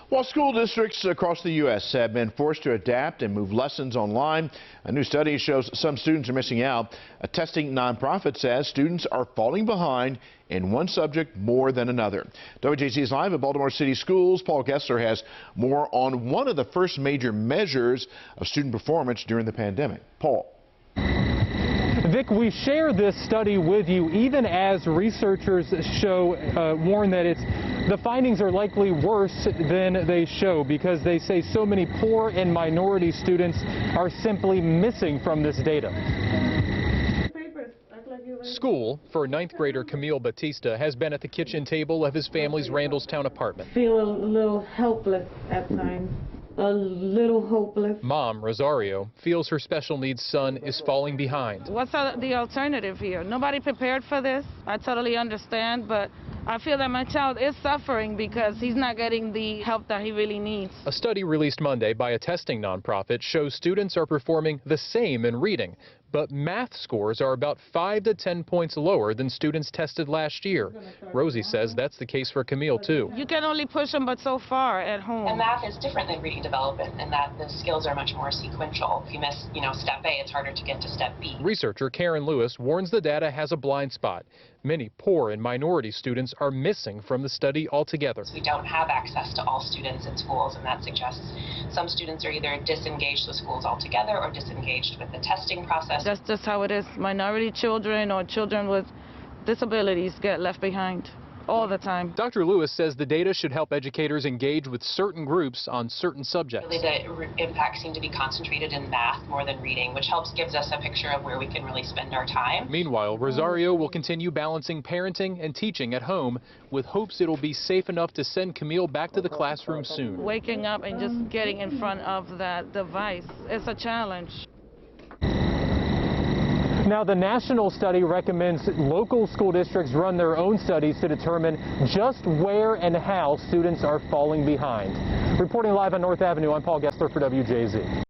While school districts across the U.S. have been forced to adapt and move lessons online, a new study shows some students are missing out. A testing nonprofit says students are falling behind in one subject more than another. WJZ is live at Baltimore City Schools. Paul Gessler has more on one of the first major measures of student performance during the pandemic. Paul. Vic, we share this study with you even as researchers warn that the findings are likely worse than they show, because they say so many poor and minority students are simply missing from this data. School for 9th grader Camille Batista has been at the kitchen table of his family's Randallstown apartment. Feel a little helpless at times. A little hopeless. Mom, Rosario, feels her special needs son is falling behind. What's the alternative here? Nobody prepared for this. I totally understand, but I feel that my child is suffering because he's not getting the help that he really needs. A study released Monday by a testing nonprofit shows students are performing the same in reading, but math scores are about 5 to 10 points lower than students tested last year. Rosie says that's the case for Camille, too. You can only push them but so far at home. And math is different than reading development in that the skills are much more sequential. If you miss, step A, it's harder to get to step B. Researcher Karen Lewis warns the data has a blind spot. Many poor and minority students are missing from the study altogether. We don't have access to all students in schools, and that suggests some students are either disengaged with schools altogether or disengaged with the testing process. That's just how it is. Minority children or children with disabilities get left behind all the time. Dr. Lewis says the data should help educators engage with certain groups on certain subjects. Really, the impacts seem to be concentrated in math more than reading, which gives us a picture of where we can really spend our time. Meanwhile, Rosario will continue balancing parenting and teaching at home with hopes it'll be safe enough to send Camille back to the classroom soon. Waking up and just getting in front of that device is a challenge. Now, the national study recommends local school districts run their own studies to determine just where and how students are falling behind. Reporting live on North Avenue, I'm Paul Gessler for WJZ.